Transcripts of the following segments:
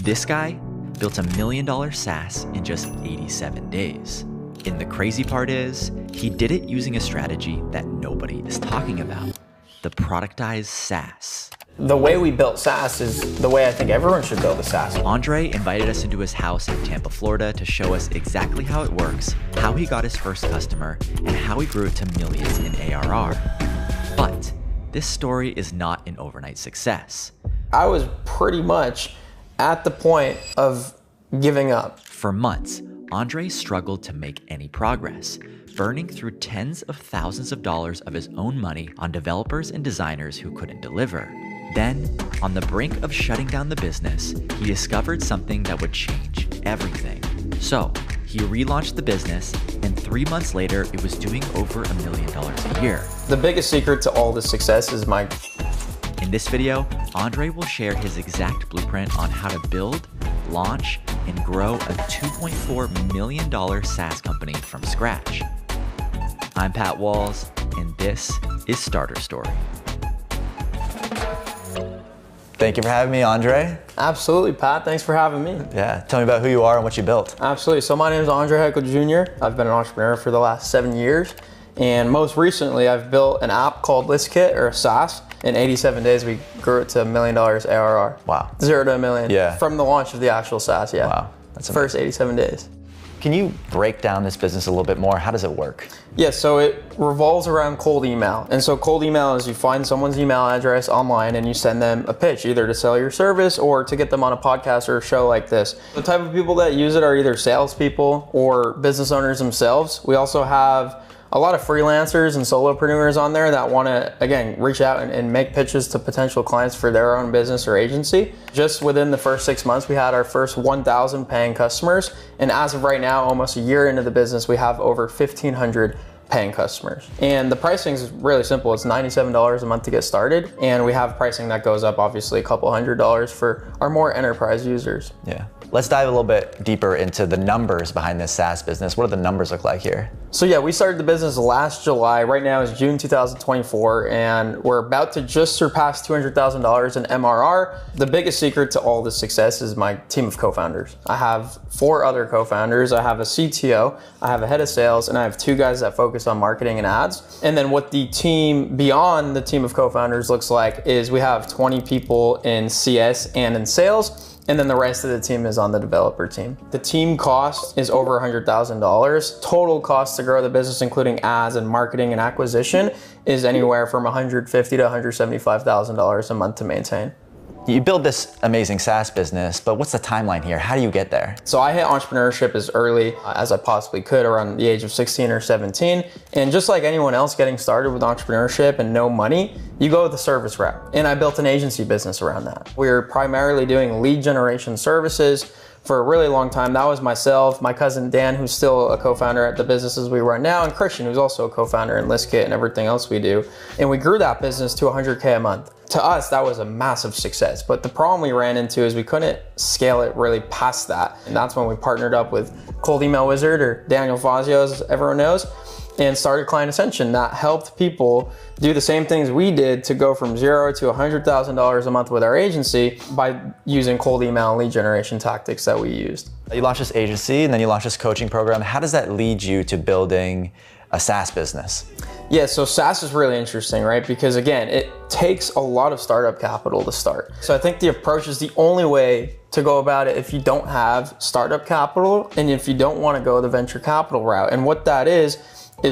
This guy built $1 million SaaS in just 87 days. And the crazy part is, he did it using a strategy that nobody is talking about, the productized SaaS. The way we built SaaS is the way I think everyone should build a SaaS. Andre invited us into his house in Tampa, Florida to show us exactly how it works, how he got his first customer, and how he grew it to millions in ARR. But this story is not an overnight success. I was pretty much at the point of giving up. For months, Andre struggled to make any progress, burning through tens of thousands of dollars of his own money on developers and designers who couldn't deliver. Then, on the brink of shutting down the business, he discovered something that would change everything. So, he relaunched the business, and 3 months later, it was doing over $1 million a year. The biggest secret to all this success is In this video, Andre will share his exact blueprint on how to build, launch, and grow a $2.4 million SaaS company from scratch. I'm Pat Walls, and this is Starter Story. Thank you for having me, Andre. Absolutely, Pat. Thanks for having me. Yeah, tell me about who you are and what you built. Absolutely. So my name is Andre Heckle Jr. I've been an entrepreneur for the last 7 years. And most recently, I've built an app called ListKit, or a SaaS. In 87 days, we grew it to $1 million ARR. Wow. 0 to $1 million. Yeah. From the launch of the actual SaaS, yeah. Wow. That's first 87 days. Can you break down this business a little bit more? How does it work? Yeah, so it revolves around cold email. And so cold email is you find someone's email address online and you send them a pitch, either to sell your service or to get them on a podcast or a show like this. The type of people that use it are either salespeople or business owners themselves. We also have a lot of freelancers and solopreneurs on there that want to, again, reach out and make pitches to potential clients for their own business or agency. Just within the first 6 months, we had our first 1,000 paying customers. And as of right now, almost a year into the business, we have over 1,500 paying customers. And the pricing is really simple. It's $97 a month to get started. And we have pricing that goes up, obviously, a couple $100 for our more enterprise users. Yeah. Let's dive a little bit deeper into the numbers behind this SaaS business. What do the numbers look like here? So yeah, we started the business last July. Right now is June 2024, and we're about to just surpass $200,000 in MRR. The biggest secret to all this success is my team of co-founders. I have 4 other co-founders. I have a CTO, I have a head of sales, and I have 2 guys that focus on marketing and ads. And then what the team beyond the team of co-founders looks like is we have 20 people in CS and in sales. And then the rest of the team is on the developer team. The team cost is over $100,000. Total cost to grow the business, including ads and marketing and acquisition, is anywhere from $150,000 to $175,000 a month to maintain. You build this amazing SaaS business, but what's the timeline here? How do you get there? So I hit entrepreneurship as early as I possibly could, around the age of 16 or 17. And just like anyone else getting started with entrepreneurship and no money, you go the service route. And I built an agency business around that. We were primarily doing lead generation services for a really long time. That was myself, my cousin Dan, who's still a co-founder at the businesses we run now, and Christian, who's also a co-founder in ListKit and everything else we do. And we grew that business to 100K a month. To us, that was a massive success. But the problem we ran into is we couldn't scale it really past that. And that's when we partnered up with Cold Email Wizard, or Daniel Fazio, as everyone knows, and started Client Ascension. That helped people do the same things we did to go from 0 to $100,000 a month with our agency by using cold email and lead generation tactics that we used. You launched this agency and then you launched this coaching program. How does that lead you to building a SaaS business? Yeah, so SaaS is really interesting, right? Because again, it takes a lot of startup capital to start. So I think the approach is the only way to go about it if you don't have startup capital and if you don't want to go the venture capital route. And what that is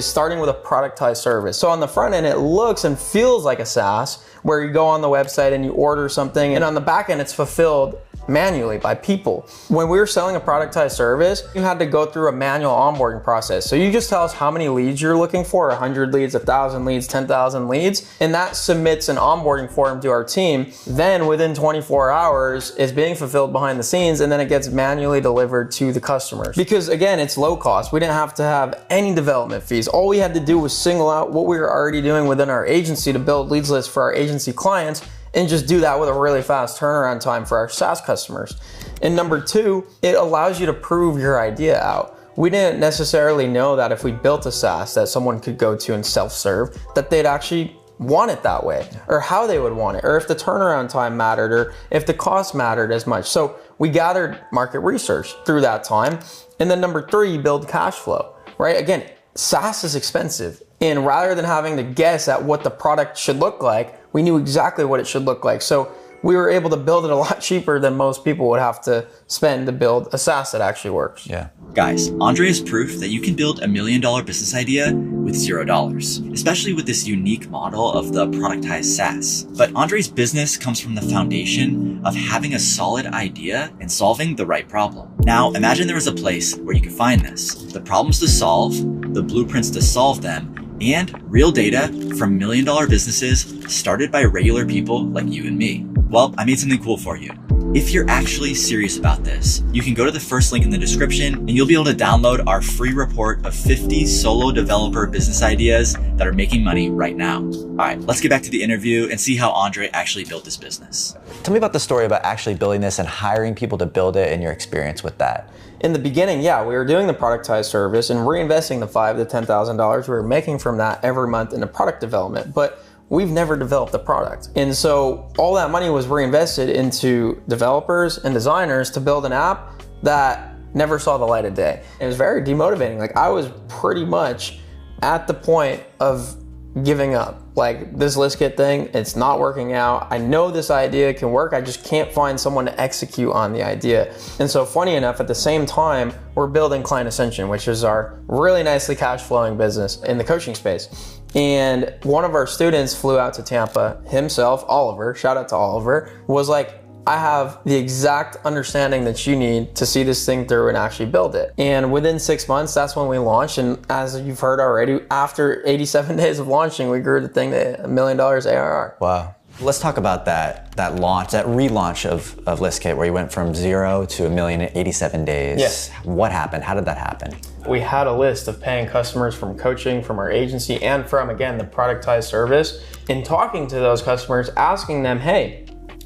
starting with a productized service. So on the front end, it looks and feels like a SaaS, where you go on the website and you order something, and on the back end, it's fulfilled manually by people. When we were selling a productized service, you had to go through a manual onboarding process. So you just tell us how many leads you're looking for, 100 leads, 1,000 leads, 10,000 leads, and that submits an onboarding form to our team. Then within 24 hours, it's being fulfilled behind the scenes, and then it gets manually delivered to the customers. Because again, it's low cost. We didn't have to have any development fees. All we had to do was single out what we were already doing within our agency to build leads lists for our agency clients, and just do that with a really fast turnaround time for our SaaS customers. And number 2, it allows you to prove your idea out. We didn't necessarily know that if we built a SaaS that someone could go to and self-serve, that they'd actually want it that way, or how they would want it, or if the turnaround time mattered, or if the cost mattered as much. So we gathered market research through that time. And then number 3, you build cash flow, right? Again, SaaS is expensive. And rather than having to guess at what the product should look like, we knew exactly what it should look like. So we were able to build it a lot cheaper than most people would have to spend to build a SaaS that actually works. Yeah. Guys, Andre is proof that you can build $1 million business idea with $0, especially with this unique model of the productized SaaS. But Andre's business comes from the foundation of having a solid idea and solving the right problem. Now, imagine there was a place where you could find this, the problems to solve, the blueprints to solve them, and real data from $1 million businesses started by regular people like you and me. Well, I made something cool for you. If you're actually serious about this, you can go to the first link in the description and you'll be able to download our free report of 50 solo developer business ideas that are making money right now. All right, let's get back to the interview and see how Andre actually built this business. Tell me about the story about actually building this and hiring people to build it and your experience with that. In the beginning, yeah, we were doing the productized service and reinvesting the $5,000 to $10,000 we were making from that every month into product development. But we've never developed the product. And so all that money was reinvested into developers and designers to build an app that never saw the light of day. It was very demotivating. Like, I was pretty much at the point of giving up. Like, this list kit thing, it's not working out. I know this idea can work. I just can't find someone to execute on the idea. And so funny enough, at the same time, we're building Client Ascension, which is our really nicely cash flowing business in the coaching space. And one of our students flew out to Tampa himself, Oliver, shout out to Oliver, was like, I have the exact understanding that you need to see this thing through and actually build it. And within 6 months, that's when we launched. And as you've heard already, after 87 days of launching, we grew the thing to $1 million ARR. Wow. Let's talk about that launch, that relaunch of ListKit, where you went from 0 to $1 million in 87 days. Yes. What happened? How did that happen? We had a list of paying customers from coaching, from our agency, and from, again, the productized service. In talking to those customers, asking them, hey,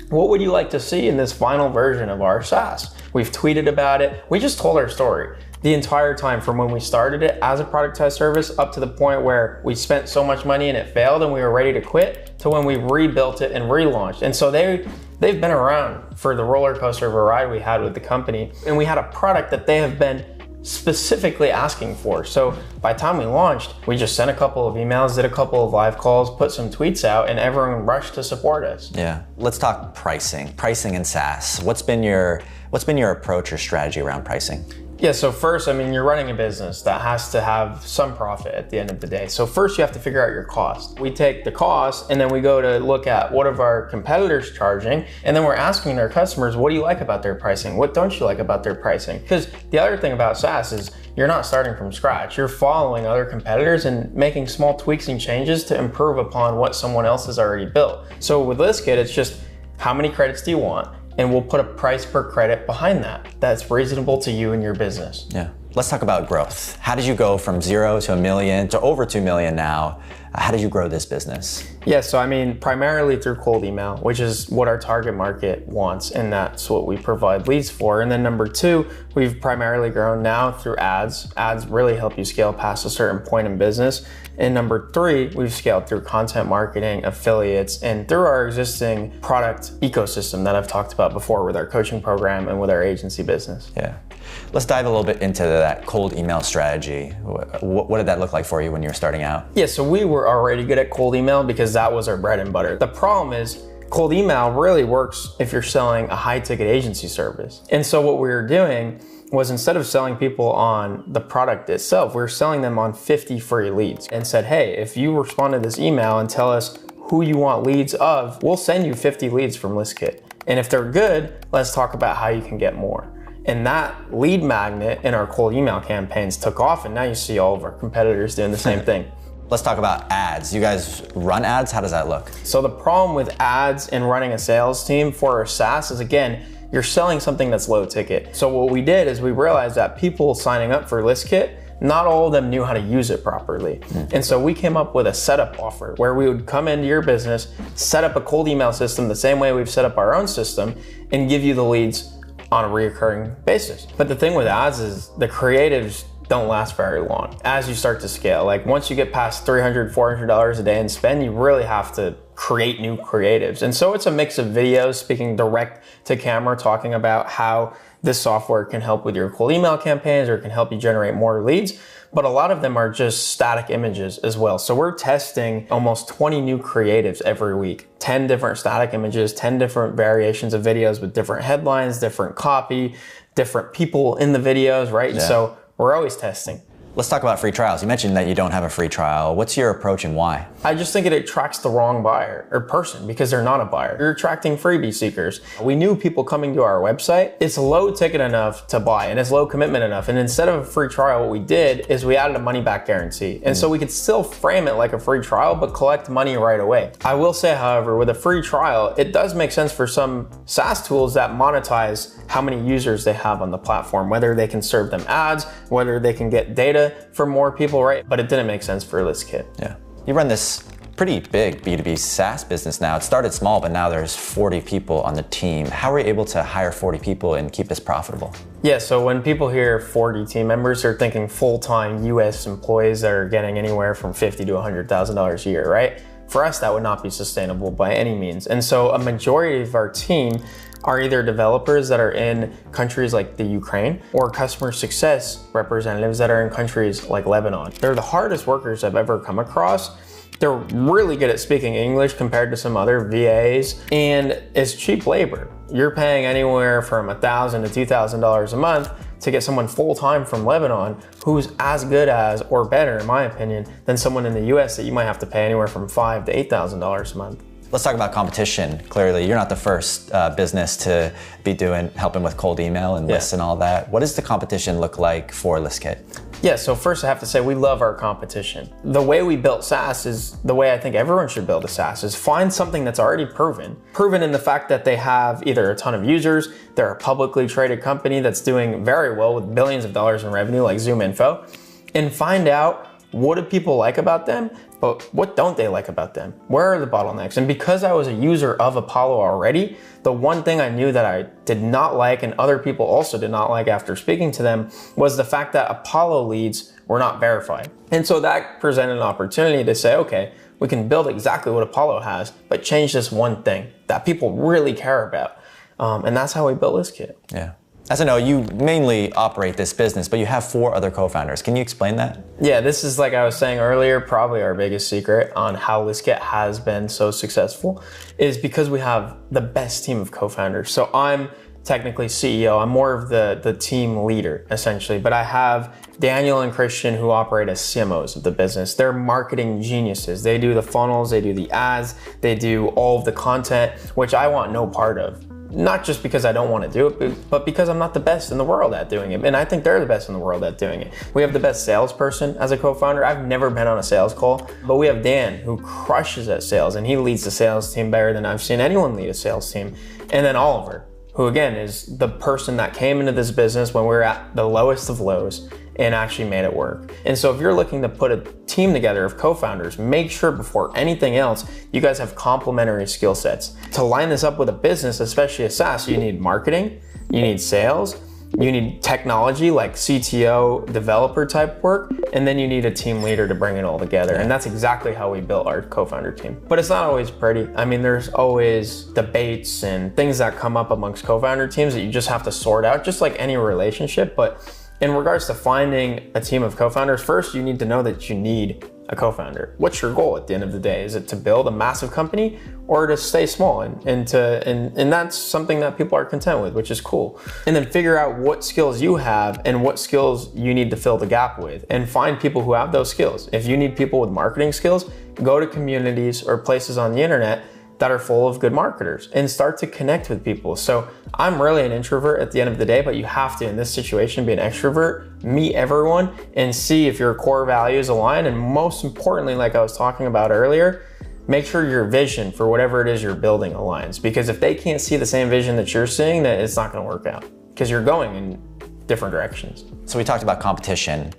what would you like to see in this final version of our SaaS? We've tweeted about it. We just told our story the entire time from when we started it as a productized service up to the point where we spent so much money and it failed and we were ready to quit, to when we rebuilt it and relaunched. And so they've been around for the roller coaster of a ride we had with the company. And we had a product that they have been specifically asking for. So by the time we launched, we just sent a couple of emails, did a couple of live calls, put some tweets out, and everyone rushed to support us. Yeah. Let's talk pricing and SaaS. What's been your approach or strategy around pricing? Yeah, so first, I mean, you're running a business that has to have some profit at the end of the day. So first you have to figure out your cost. We take the cost and then we go to look at what are our competitors charging, and then we're asking our customers, what do you like about their pricing? What don't you like about their pricing? Because the other thing about SaaS is you're not starting from scratch. You're following other competitors and making small tweaks and changes to improve upon what someone else has already built. So with ListKit, it's just, how many credits do you want? And we'll put a price per credit behind that that's reasonable to you and your business. Yeah. Let's talk about growth. How did you go from 0 to $1 million to over $2 million now? How did you grow this business? Yeah, so I mean, primarily through cold email, which is what our target market wants, and that's what we provide leads for. And then number 2, we've primarily grown now through ads. Ads really help you scale past a certain point in business. And number 3, we've scaled through content marketing, affiliates, and through our existing product ecosystem that I've talked about before with our coaching program and with our agency business. Yeah. Let's dive a little bit into that cold email strategy. What did that look like for you when you were starting out? Yeah, so we were already good at cold email because that was our bread and butter. The problem is cold email really works if you're selling a high ticket agency service. And so what we were doing was, instead of selling people on the product itself, we were selling them on 50 free leads and said, hey, if you respond to this email and tell us who you want leads of, we'll send you 50 leads from ListKit. And if they're good, let's talk about how you can get more. And that lead magnet in our cold email campaigns took off, and now you see all of our competitors doing the same thing. Let's talk about ads. You guys run ads? How does that look? So the problem with ads and running a sales team for our SaaS is, again, you're selling something that's low ticket. So what we did is we realized that people signing up for ListKit, not all of them knew how to use it properly. And so we came up with a setup offer where we would come into your business, set up a cold email system the same way we've set up our own system, and give you the leads on a recurring basis. But the thing with ads is the creatives don't last very long as you start to scale. Like, once you get past $300, $400 a day in spend, you really have to create new creatives. And so it's a mix of videos speaking direct to camera, talking about how this software can help with your cold email campaigns or can help you generate more leads. But a lot of them are just static images as well. So we're testing almost 20 new creatives every week, 10 different static images, 10 different variations of videos with different headlines, different copy, different people in the videos, right? Yeah. So we're always testing. Let's talk about free trials. You mentioned that you don't have a free trial. What's your approach and why? I just think it attracts the wrong buyer or person because they're not a buyer. You're attracting freebie seekers. We knew people coming to our website, it's low ticket enough to buy and it's low commitment enough. And instead of a free trial, what we did is we added a money back guarantee. And so we could still frame it like a free trial, but collect money right away. I will say, however, with a free trial, it does make sense for some SaaS tools that monetize how many users they have on the platform, whether they can serve them ads, whether they can get data for more people, right? But it didn't make sense for ListKit. Yeah. You run this pretty big B2B SaaS business now. It started small, but now there's 40 people on the team. How are you able to hire 40 people and keep this profitable? Yeah, so when people hear 40 team members, they're thinking full-time US employees that are getting anywhere from $50,000 to $100,000 a year, right? For us, that would not be sustainable by any means. And so a majority of our team are either developers that are in countries like the Ukraine or customer success representatives that are in countries like Lebanon. They're the hardest workers I've ever come across. They're really good at speaking English compared to some other VAs, and it's cheap labor. You're paying anywhere from $1,000 to $2,000 a month to get someone full-time from Lebanon who's as good as, or better in my opinion, than someone in the US that you might have to pay anywhere from $5,000 to $8,000 a month. Let's talk about competition. Clearly, you're not the first business to be helping with cold email and lists and all that. What does the competition look like for ListKit? Yeah, so first I have to say we love our competition. The way we built SaaS is the way I think everyone should build a SaaS, is find something that's already proven in the fact that they have either a ton of users, they're a publicly traded company that's doing very well with billions of dollars in revenue like ZoomInfo, and find out what do people like about them, but what don't they like about them? Where are the bottlenecks? And because I was a user of Apollo already, the one thing I knew that I did not like and other people also did not like after speaking to them was the fact that Apollo leads were not verified. And so that presented an opportunity to say, okay, we can build exactly what Apollo has, but change this one thing that people really care about. And that's how we built ListKit. Yeah. As I know, you mainly operate this business, but you have 4 other co-founders. Can you explain that? Yeah, this is, like I was saying earlier, probably our biggest secret on how ListKit has been so successful is because we have the best team of co-founders. So I'm technically CEO. I'm more of the team leader, essentially. But I have Daniel and Christian who operate as CMOs of the business. They're marketing geniuses. They do the funnels, they do the ads, they do all of the content, which I want no part of. Not just because I don't want to do it, but because I'm not the best in the world at doing it. And I think they're the best in the world at doing it. We have the best salesperson as a co-founder. I've never been on a sales call, but we have Dan who crushes at sales and he leads the sales team better than I've seen anyone lead a sales team. And then Oliver, who again is the person that came into this business when we were at the lowest of lows and actually made it work. And so if you're looking to put a team together of co-founders, make sure before anything else, you guys have complementary skill sets. To line this up with a business, especially a SaaS, you need marketing, you need sales, you need technology like CTO, developer type work, and then you need a team leader to bring it all together. And that's exactly how we built our co-founder team. But it's not always pretty. I mean, there's always debates and things that come up amongst co-founder teams that you just have to sort out, just like any relationship. But in regards to finding a team of co-founders, first you need to know that you need a co-founder. What's your goal at the end of the day? Is it to build a massive company or to stay small? And that's something that people are content with, which is cool. And then figure out what skills you have and what skills you need to fill the gap with, and find people who have those skills. If you need people with marketing skills, go to communities or places on the internet that are full of good marketers and start to connect with people. So I'm really an introvert at the end of the day, but you have to, in this situation, be an extrovert, meet everyone and see if your core values align. And most importantly, like I was talking about earlier, make sure your vision for whatever it is you're building aligns. Because if they can't see the same vision that you're seeing, then it's not gonna work out because you're going in different directions. So we talked about competition.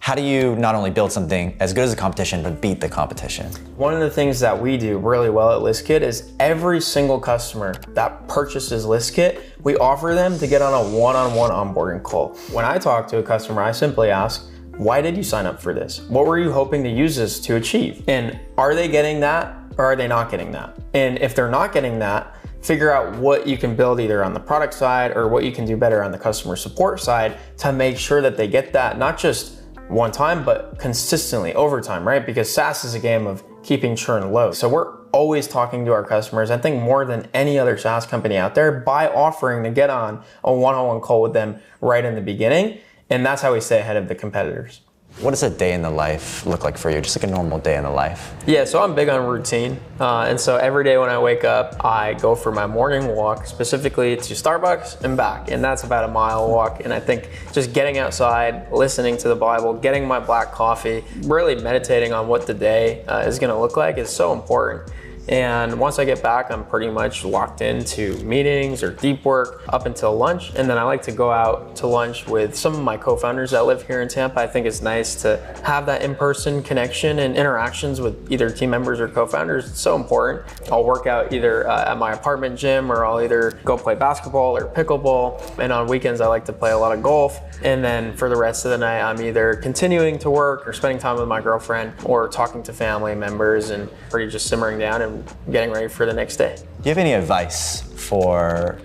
How do you not only build something as good as the competition, but beat the competition? One of the things that we do really well at ListKit is every single customer that purchases ListKit, we offer them to get on a one-on-one onboarding call. When I talk to a customer, I simply ask, why did you sign up for this? What were you hoping to use this to achieve? And are they getting that or are they not getting that? And if they're not getting that, figure out what you can build either on the product side or what you can do better on the customer support side to make sure that they get that, not just one time, but consistently over time, right? Because SaaS is a game of keeping churn low. So we're always talking to our customers, I think more than any other SaaS company out there, by offering to get on a one-on-one call with them right in the beginning. And that's how we stay ahead of the competitors. What does a day in the life look like for you? Just like a normal day in the life? Yeah, so I'm big on routine. And so every day when I wake up, I go for my morning walk, specifically to Starbucks and back. And that's about a mile walk. And I think just getting outside, listening to the Bible, getting my black coffee, really meditating on what the day is gonna look like is so important. And once I get back, I'm pretty much locked into meetings or deep work up until lunch. And then I like to go out to lunch with some of my co-founders that live here in Tampa. I think it's nice to have that in-person connection and interactions with either team members or co-founders. It's so important. I'll work out either at my apartment gym, or I'll either go play basketball or pickleball. And on weekends, I like to play a lot of golf. And then for the rest of the night, I'm either continuing to work or spending time with my girlfriend or talking to family members and pretty just simmering down and getting ready for the next day. Do you have any advice for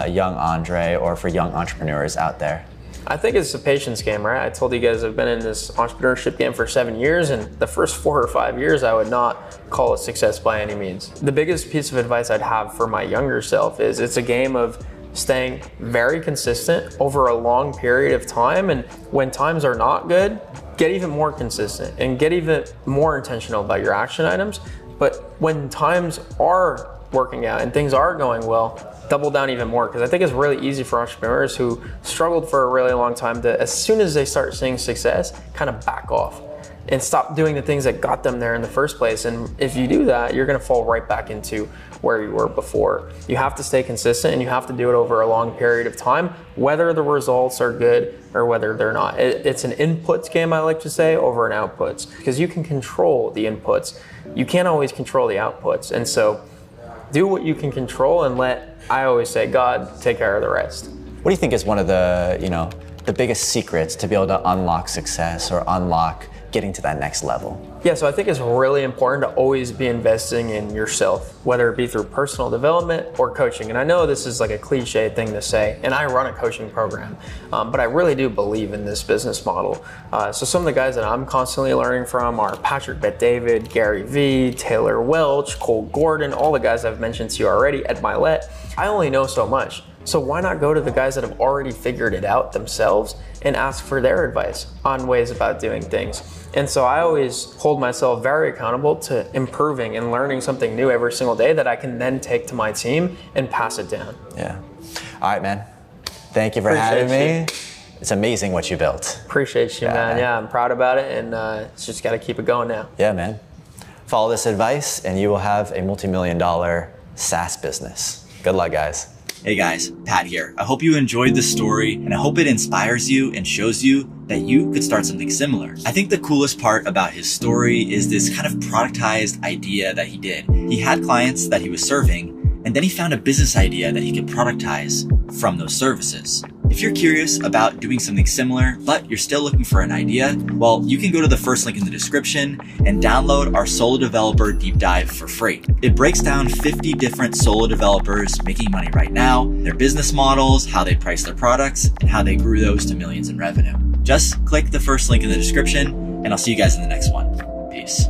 young Andre or for young entrepreneurs out there? I think it's a patience game, right? I told you guys I've been in this entrepreneurship game for 7 years, and the first 4 or 5 years I would not call it success by any means. The biggest piece of advice I'd have for my younger self is it's a game of staying very consistent over a long period of time, and when times are not good, get even more consistent and get even more intentional about your action items. But when times are working out and things are going well, double down even more, because I think it's really easy for entrepreneurs who struggled for a really long time to, as soon as they start seeing success, kind of back off and stop doing the things that got them there in the first place. And if you do that, you're gonna fall right back into where you were before. You have to stay consistent, and you have to do it over a long period of time, whether the results are good or whether they're not. It's an inputs game, I like to say, over an outputs, because you can control the inputs. You can't always control the outputs. And so do what you can control and let, I always say, God take care of the rest. What do you think is one of the, the biggest secrets to be able to unlock success or unlock getting to that next level? Yeah, so I think it's really important to always be investing in yourself, whether it be through personal development or coaching. And I know this is like a cliche thing to say, and I run a coaching program, but I really do believe in this business model. So some of the guys that I'm constantly learning from are Patrick Bet-David, Gary Vee, Taylor Welch, Cole Gordon, all the guys I've mentioned to you already, Ed Milet. I only know so much. So why not go to the guys that have already figured it out themselves and ask for their advice on ways about doing things? And so I always hold myself very accountable to improving and learning something new every single day that I can then take to my team and pass it down. Yeah. All right, man. Thank you for having me. It's amazing what you built. Appreciate you, man. Yeah, I'm proud about it, and it's just got to keep it going now. Yeah, man. Follow this advice and you will have a multi-million-dollar SaaS business. Good luck, guys. Hey guys, Pat here. I hope you enjoyed this story, and I hope it inspires you and shows you that you could start something similar. I think the coolest part about his story is this kind of productized idea that he did. He had clients that he was serving, and then he found a business idea that he could productize from those services. If you're curious about doing something similar, but you're still looking for an idea, well, you can go to the first link in the description and download our Solo Developer Deep Dive for free. It breaks down 50 different solo developers making money right now, their business models, how they price their products, and how they grew those to millions in revenue. Just click the first link in the description, and I'll see you guys in the next one. Peace.